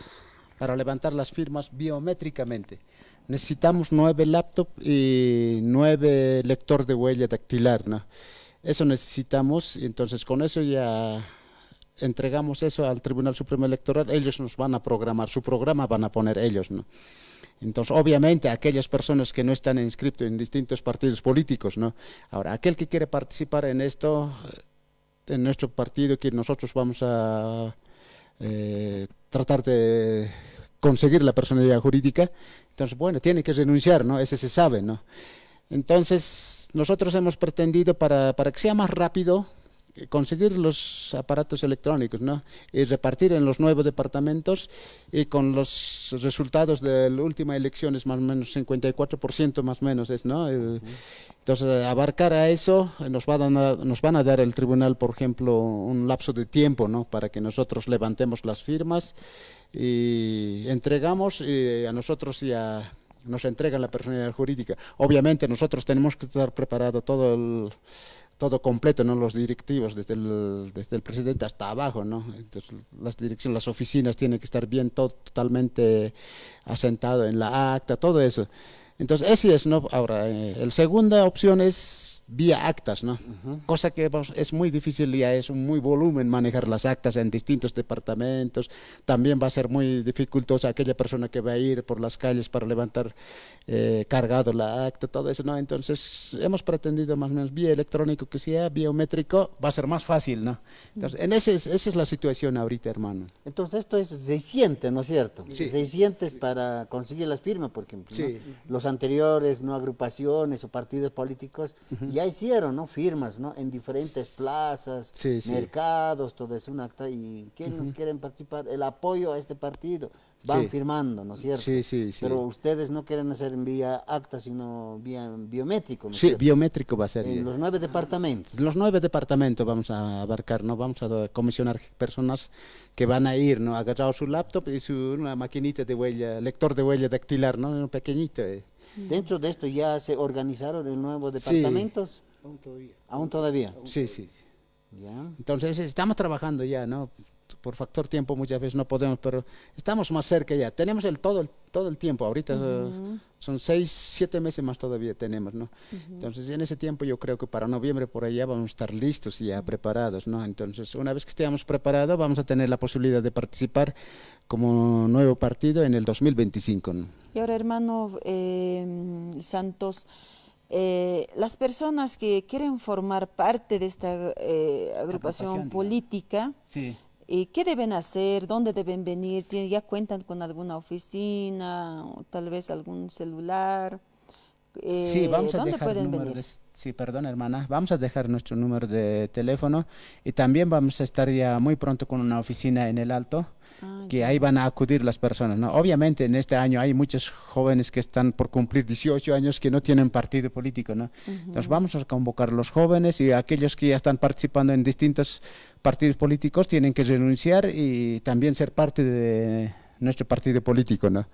para levantar las firmas biométricamente. Necesitamos 9 laptops y 9 lector de huella dactilar, ¿no? Eso necesitamos, y entonces con eso ya entregamos eso al Tribunal Supremo Electoral. Ellos nos van a programar, su programa van a poner ellos, ¿no? Entonces, obviamente, aquellas personas que no están inscritos en distintos partidos políticos, ¿no? Ahora, aquel que quiere participar en esto, en nuestro partido, que nosotros vamos a tratar de conseguir la personalidad jurídica, entonces, bueno, tiene que renunciar, ¿no? Ese se sabe, ¿no? Entonces, nosotros hemos pretendido para que sea más rápido conseguir los aparatos electrónicos, ¿no? Y repartir en los 9 departamentos, y con los resultados de la última elección es más o menos 54% más o menos, ¿no? Entonces, abarcar a eso, nos van a dar el tribunal, por ejemplo, un lapso de tiempo, ¿no? Para que nosotros levantemos las firmas y entregamos, y a nosotros ya nos entregan la personalidad jurídica. Obviamente nosotros tenemos que estar preparado todo completo, ¿no? Los directivos, desde el presidente hasta abajo, ¿no? Entonces, las direcciones, las oficinas tienen que estar bien, totalmente asentado en la acta, todo eso. Entonces, ese es, ¿no? Ahora, la segunda opción es vía actas, ¿no? Cosa que pues, es muy difícil, ya es un muy volumen manejar las actas en distintos departamentos. También va a ser muy dificultosa aquella persona que va a ir por las calles para levantar cargado la acta, todo eso, ¿no? Entonces hemos pretendido más o menos vía electrónico que sea, biométrico, va a ser más fácil, ¿no? Entonces esa es la situación ahorita, hermano. Entonces esto es 600, ¿no es cierto? Sí. 600 para conseguir las firmas, por ejemplo. ¿no? Sí. Los anteriores, no agrupaciones o partidos políticos, ya hicieron, ¿no? Firmas, ¿no? En diferentes plazas, Sí, sí. mercados, todo eso, un acta. ¿Y quiénes quieren participar? El apoyo a este partido. Van Sí. firmando, ¿no es cierto? Sí, sí, sí. Pero ustedes no quieren hacer en vía acta, sino vía biométrico, ¿no es Sí, cierto? biométrico va a ser. En ya. los 9 departamentos. Los 9 departamentos vamos a abarcar, ¿no? Vamos a comisionar personas que van a ir, ¿no? Agarrado su laptop y una maquinita de huella, lector de huella dactilar, ¿no? Un pequeñito. Dentro de esto ya se organizaron en nuevos departamentos. Aún todavía. Sí, sí. Ya. Entonces estamos trabajando ya, ¿no? Por factor tiempo muchas veces no podemos, pero estamos más cerca ya. Tenemos todo el tiempo. Ahorita son 6, 7 meses más todavía tenemos, ¿no? Entonces en ese tiempo yo creo que para noviembre por allá vamos a estar listos y ya preparados, ¿no? Entonces una vez que estemos preparados vamos a tener la posibilidad de participar como nuevo partido en el 2025, ¿no? Y ahora, hermano Santos, las personas que quieren formar parte de esta agrupación Agrupación, política, Sí. ¿qué deben hacer? ¿Dónde deben venir? ¿Ya cuentan con alguna oficina o tal vez algún celular? Sí, vamos a ¿Dónde dejar pueden número venir? sí, perdón, hermana, vamos a dejar nuestro número de teléfono y también vamos a estar ya muy pronto con una oficina en el Alto, que ahí van a acudir las personas, ¿no? Obviamente en este año hay muchos jóvenes que están por cumplir 18 años que no tienen partido político, ¿no? Entonces vamos a convocar a los jóvenes y aquellos que ya están participando en distintos partidos políticos tienen que renunciar y también ser parte de nuestro partido político, ¿no?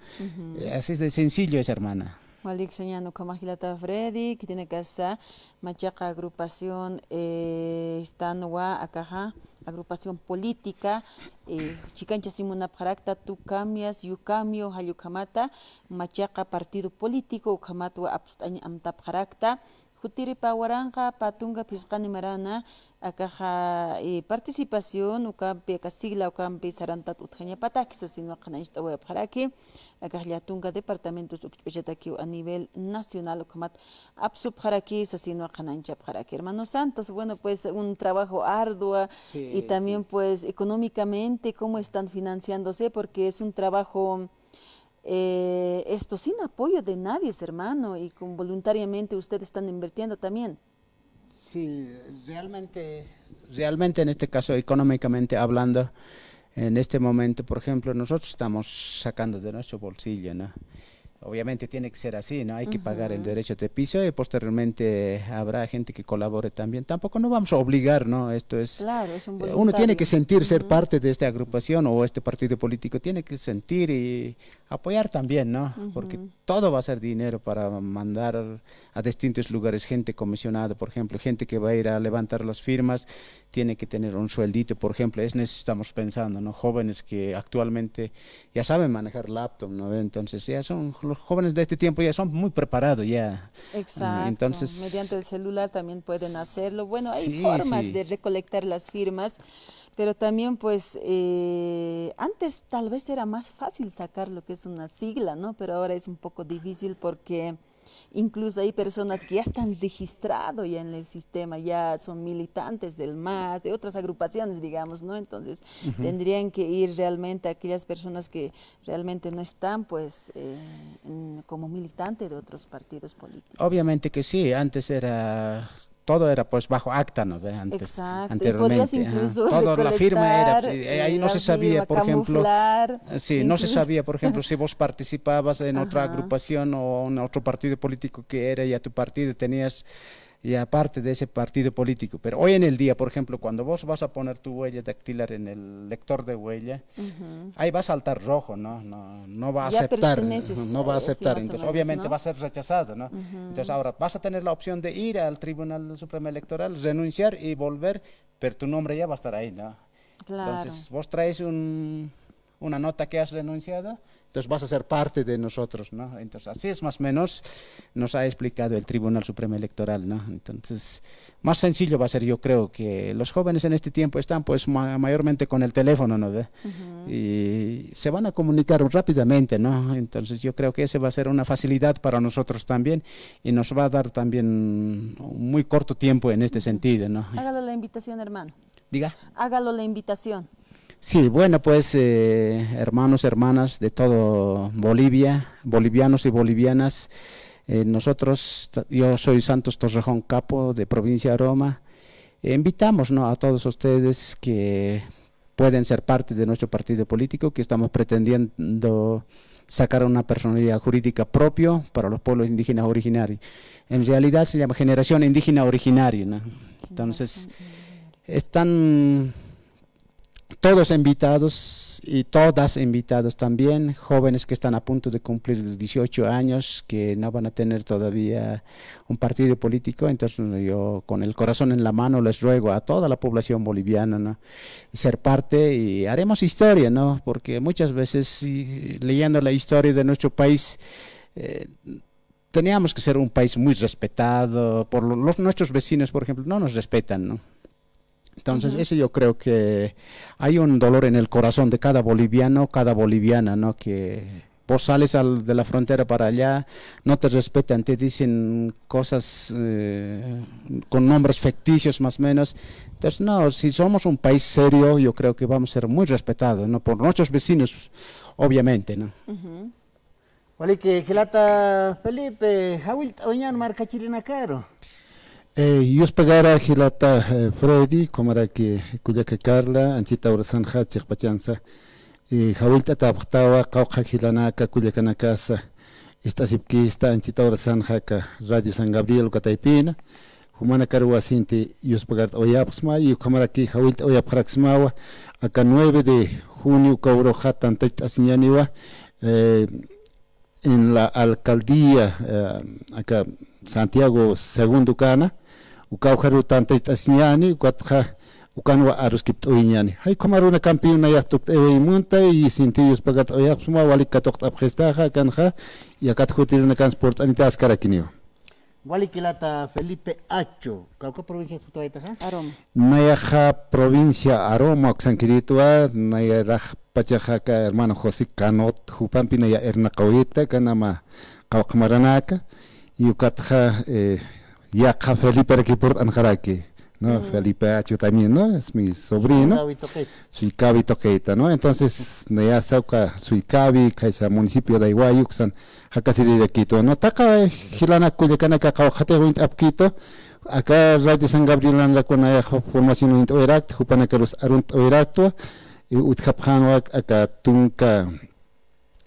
Así es de sencillo es, hermana. Malik señano Kamahilata Freddy, que tiene casa, machaca agrupación, estanwa, akaja, agrupación política, chicancha simuna parakta, tú cambias, yo cambio, hayukamata, machaca partido político, ukamatwa abstañ amta parakta, jutiri pawaranka, patunga piscani marana, akaja participación, ukampi sigla, ukampi sarantat utjaña patakisa, sino kananchta web paraki, akajatunga departamentos ukchpechataki a nivel nacional, ukamat absub paraki, sino kanancha paraki. Hermano Santos, bueno, pues un trabajo arduo y también pues económicamente, cómo están financiándose, porque es un trabajo esto sin apoyo de nadie, hermano, y con voluntariamente ustedes están invirtiendo también. Sí, realmente en este caso, económicamente hablando, en este momento, por ejemplo, nosotros estamos sacando de nuestro bolsillo, ¿no? Obviamente tiene que ser así, ¿no? Hay que pagar el derecho de piso y posteriormente habrá gente que colabore también. Tampoco no vamos a obligar, ¿no? Esto es... Claro, es un uno tiene voluntario. que sentir ser parte de esta agrupación o este partido político, tiene que sentir y apoyar también, ¿no? Porque todo va a ser dinero para mandar a distintos lugares gente comisionada, por ejemplo, gente que va a ir a levantar las firmas, tiene que tener un sueldito, por ejemplo, es estamos pensando, ¿no? Jóvenes que actualmente ya saben manejar laptop, ¿no? Entonces ya son, los jóvenes de este tiempo ya son muy preparados ya. Exacto. Entonces, mediante el celular también pueden hacerlo. Bueno, hay sí, formas sí. de recolectar las firmas, pero también pues antes tal vez era más fácil sacar lo que es una sigla, ¿no? Pero ahora es un poco difícil porque incluso hay personas que ya están registrados ya en el sistema, ya son militantes del MAS, de otras agrupaciones, digamos, ¿no? Entonces tendrían que ir realmente aquellas personas que realmente no están pues como militantes de otros partidos políticos. Obviamente que sí, antes era... Todo era pues bajo acta, ¿no? Antes, Exacto, y anteriormente. podías incluso Todo, la firma era, recolectar, ahí no se la sabía, firma, por ejemplo, camuflar, sí, no se incluso- sabía, por ejemplo, si vos participabas en otra Ajá. agrupación o en otro partido político que era ya tu partido, tenías ya parte de ese partido político. Pero hoy en el día, por ejemplo, cuando vos vas a poner tu huella dactilar en el lector de huella, ahí va a saltar rojo, ¿no? No va a Ya aceptar, perteneces, no va a sí, aceptar. más o Entonces, menos, obviamente ¿no? va a ser rechazado, ¿no? Entonces, ahora vas a tener la opción de ir al Tribunal Supremo Electoral, renunciar y volver, pero tu nombre ya va a estar ahí, ¿no? Claro. Entonces, vos traes una nota que has renunciado, entonces vas a ser parte de nosotros, ¿no? Entonces así es más o menos, nos ha explicado el Tribunal Supremo Electoral, ¿no? Entonces, más sencillo va a ser, yo creo, que los jóvenes en este tiempo están pues mayormente con el teléfono, ¿no? Y se van a comunicar rápidamente, ¿no? Entonces yo creo que ese va a ser una facilidad para nosotros también y nos va a dar también un muy corto tiempo en este sentido, ¿no? Hágalo la invitación, hermano. Diga. Hágalo la invitación. Sí, bueno, pues hermanos, hermanas de todo Bolivia, bolivianos y bolivianas, yo soy Santos Torrejón Capo de provincia de Roma, invitamos, ¿no?, a todos ustedes que pueden ser parte de nuestro partido político, que estamos pretendiendo sacar una personalidad jurídica propio para los pueblos indígenas originarios. En realidad se llama Generación Indígena Originaria, ¿no? Entonces, están todos invitados y todas invitados también, jóvenes que están a punto de cumplir 18 años, que no van a tener todavía un partido político. Entonces yo con el corazón en la mano les ruego a toda la población boliviana, ¿no?, ser parte y haremos historia, ¿no?, porque muchas veces leyendo la historia de nuestro país, teníamos que ser un país muy respetado, por nuestros vecinos, por ejemplo, no nos respetan, ¿no? Entonces, eso yo creo que hay un dolor en el corazón de cada boliviano, cada boliviana, ¿no?, que vos sales de la frontera para allá, no te respetan, te dicen cosas con nombres ficticios más o menos. Entonces, no, si somos un país serio, yo creo que vamos a ser muy respetados, ¿no?, por nuestros vecinos, obviamente, ¿no? Wali que Gilata Felipe, Hawil Oñan marca Chirina Caro. Yus pagara Gilata Freddy, como era que Cuyaca Carla, Anchita Ursanja, Chikpachanza, y Hawilta Tabtawa, Kauka Gilanaka, Cuyacana Casa, esta Sipkista, Anchita Ursanja, Radio San Gabriel, Cataipina, Humana Carua Sinti, Yus pagar Oyapsma, y como era que Hawilta Oyapraxmawa, acá 9 de junio, Kauroja, Tantech Asiñaniwa, en la alcaldía, acá Santiago Segundo Cana, ukauharu tantay asñani, ukanwa aruskip oiñani. Hay comaruna campeona ya tuk munta y sintios pagat oyapsuma walika tok abgestaja kanja y akat jutiruna transport anitas caraquinio. Wali Kilata Felipe Acho, Cauca provincia Futuaita, Aroma. Nayaja provincia Aroma, Xanquiritua, Nayaraj Pachajaca, hermano José Canot, Jupampi Naya Ernacauita, Canama Caucamaranaka, y Ucatja Yaca Felipe Requiport Anjaraki, ¿no? Felipe Acho también, ¿no? Es mi sobrino. Suicabi Toqueita, ¿no? Entonces, Naya Sauca, Suicabi, Kaisa municipio de Iguayuxan, Hakasiri de Quito, ¿no? Taka Gilana Cuyacana Cacao Jatewint Apquito, acá Radio San Gabriel en la Conaya Formación Oiract, Jupanacarus Arunt Oiractua, y Utjapjanwa acá Tunca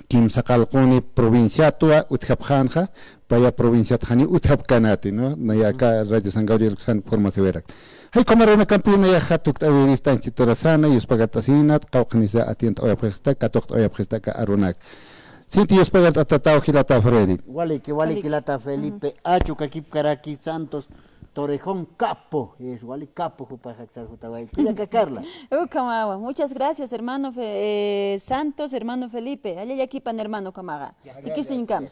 Kim Sacalconi provinciatua, Utjapjanja, Paya provinciatjani Utjapcanati, ¿no? Naya acá Radio San Gabriel San Formación Oiract. Hay como una campeona ya Hatuk Avirista en Chitorasana, y Uspagatasinat, Caucaniza Atient Oyapesta, Catok Oyapesta, Arunac. Sinti Dios pagar atatao Gilata Freddy. Wali Kilata Felipe Acho, Kakip Karaki Santos, Torrejón Capo, es Wali Capo, Jupajaxar Jutaway. Cuyaca Carla. Kamawa. Muchas gracias, hermano Santos, hermano Felipe. Allá aquí pan hermano Kamaga. Aquí se encam.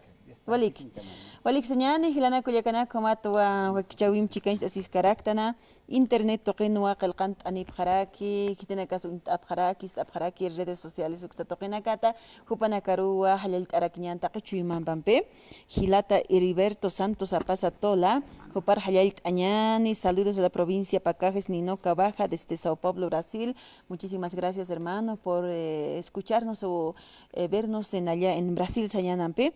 Walik señane, Gilana Kuyacana, Komatua, Wakichawim Chicken, Asis Caraktana, Internet Toquenua, Calcant Anip Haraki, Kitenakas Abharaki, redes sociales, Uxatoquenacata, Jupanacarua, Halel Araquiñan, Taquichuiman Pampe, Gilata Heriberto Santos Apasa Tola, Jupar Halel Añani, saludos de la provincia Pacajes, Ninoca Baja, desde Sao Paulo, Brasil. Muchísimas gracias, hermano, por escucharnos o vernos allá en Brasil, Sayanampe.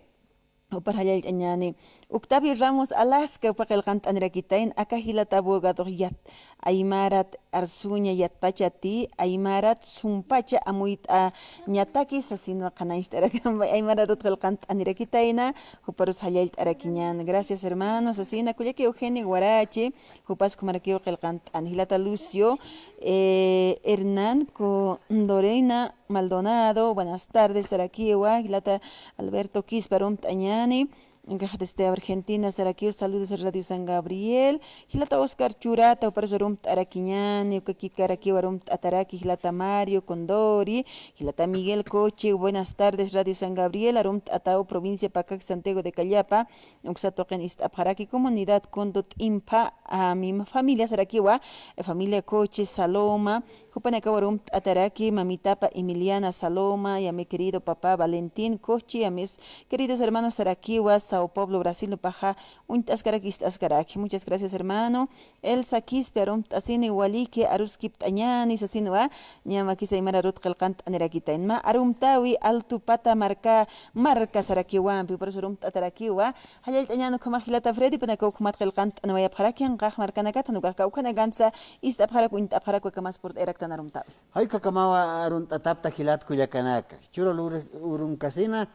Para allá ñani Octavio Ramos Alaska para el cant anraquitain acá hilata abogado yat aymarat arsuña yat pachati aymarat sumpacha amuit a ñataki sasino canaistara aymarat el cant anraquitaina juparos allá araquiñan. Gracias, hermanos. Asina kuyaki Eugenio Guarache jupas kumarakio el cant anhilata Lucio Hernán Condorena Maldonado, buenas tardes, Araquiwa, Gilata Alberto Quisparum Tañani, desde Argentina, Saraquiu, saludos a Radio San Gabriel. Hilata Oscar Churata, Operasorum Araquiñani, Ucaquicaraqui, Warum Ataraki, Hilata Mario, Condori, Hilata Miguel Coche, buenas tardes, Radio San Gabriel, Arum Atao, provincia Pacac, Santiago de Callapa, Uxatoquen Iztaparaki, comunidad Condot Impa, a mi familia Saraquiwa, familia Coche, Saloma, Jupanacawarum Ataraki, Mamitapa Emiliana Saloma, y a mi querido papá Valentín Coche, a mis queridos hermanos Saraquiwa, Sao Paulo, Brasil, no paja, un tascarakis tascaraki. Muchas gracias, hermano. Elsa Quispe, arum tasine walike, aruskip tañani, sasinua, ñama kisa imara rut kalkant anerakita. Enma, arum tawi, altu pata marca sarakiwampi, por eso arum tatarakiwa. Hayal tañano kamahilata Freddy, panako kumat kalkant anawaya parakian, kah marcanagata, no kakaukanagantsa, ista paraku, inta paraku, kamas por eraktan arum tawi. Hay kakamawa arun tatapta hilat kuyakanaka. Churo urun kasina.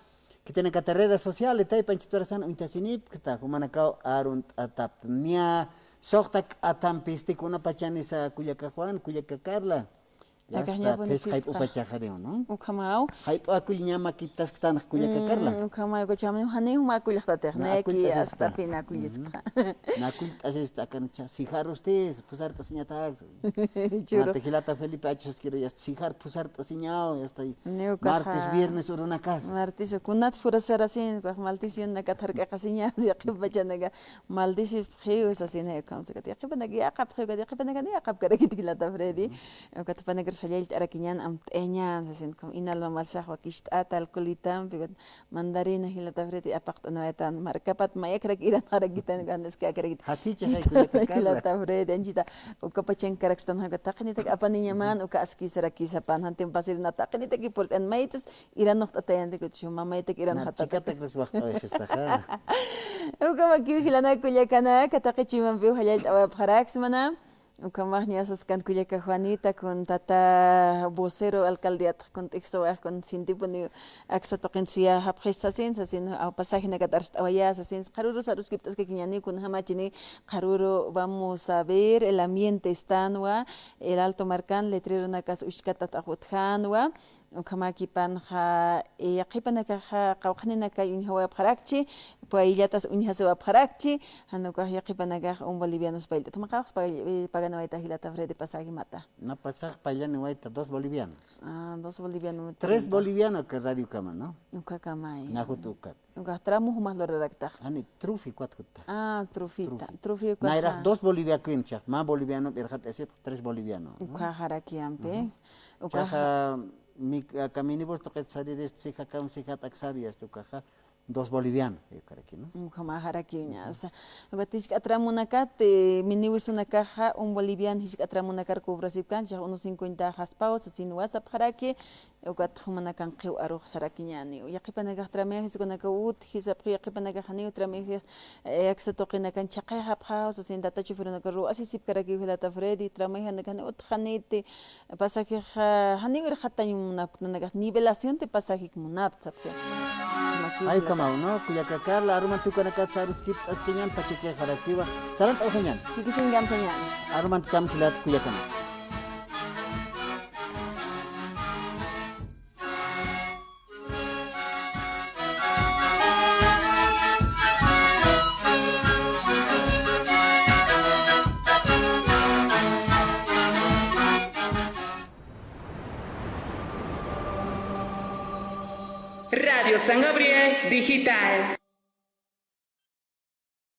Que tiene que tener redes sociales, tai panchitorasan untasinip, que está como anacao arun atap. Nia soktak atampistik una pachanisa kuyaka Juan, kuyaka Carla. Ya está, pes hype upachajadeo, ¿no? Ukamau. Hype akul nyama kitas ktan kuyaka Carla. Ukamau ko chamu hani huma kuyak taterneki hasta pina kuyiska. Na kunt asist akan sijar ustedes, pusar tasiñatax. Churo. Matejilata Felipe Achos quiere ya sijar pusar tasiñao, ya está ahí. Martes, viernes uruna casa. Martes kunat furasar asin, kwa maldición na katar ka kasinya, ya kibachanaga maldisi pheus asin he kam sakat. Ya kibanaga ya kap pheu, ya kibanaga ya kap karakit kilata Freddy. Katapanaga sayalt arakinyan am teñan asin kom inalma malsah wakisht atal kulitam bigat mandarina hilata Freddy apakt anwetan markapat mayakrak iran haragitan gandes ka karakit. Haticha hay kuyaka Carla. Hilata Freddy anjita ukapacheng karakstan haga taknitak apaniyaman uka aski sarakisa pan hantem pasir na taknitak iport en maites iran noch atayan de kutshu mamaitak iran hatat. Chica te crees wakta estaja. Uka makiu hilana kuyakana katakichiman viu hayalt awab harax mana. Ukamahniasas kan kuyaka Juanita con tata vocero alcaldiat con texto con sintiponi aksatoqin suya hapqisasin sasin au pasaje na katarst awaya sasin qaruru sarus kiptas que kiñani kun hamachini qaruru vamos a ver el ambiente estanwa el Alto Marcán letrero na kas ushkata tajutjanwa ukamaki pan ha yaqipanaka ha qawqninaka yunhawa pharakchi paillatas unhasewa pharakchi hanuka yaqipanaka un bolivianos bailta tumaqas paganawaita hilata Freddy pasaje mata No pasaje paillani waita 2 bolivianos. 2 bolivianos 3 bolivianos que radio cama, ¿no? Uka kamay. Nahutukat. Uka tramo humas lo redacta. Ani trufi 4 kuta. Trufita. Trufi uka. Nairah 2 bolivianos que inchak, más boliviano, berhat ese 3 bolivianos. Uka harakiampe. Uka mi caminibus toquet salir este sija kam sija taxarias tu caja 2 bolivianos, yo creo que no. Uka harakiuñas. Uka tish atramunakat minibus una caja un boliviano hish atramunakar ko Brasil kan ya unos 50 haspaos sin WhatsApp haraki uka tkhumanakan qiw aruq sarakiñani. Yaqipanaga trame his kunaka ut hisap yaqipanaga hani trame yaksatoqinakan chaqay haphaos sin data chufurunaka ru asisip karaki hilata Freddy trame hanakan ut khanete pasaje hani wir khatayum naga nivelación de pasaje munap sapke. Ay kamau no kuyaka Carla aruman tu kana kat sarus kip askinyan pachike kharakiwa salat ohanyan Kikisingam sanyan. aruman kam khilat kuyaka na Radio San Gabriel Digital.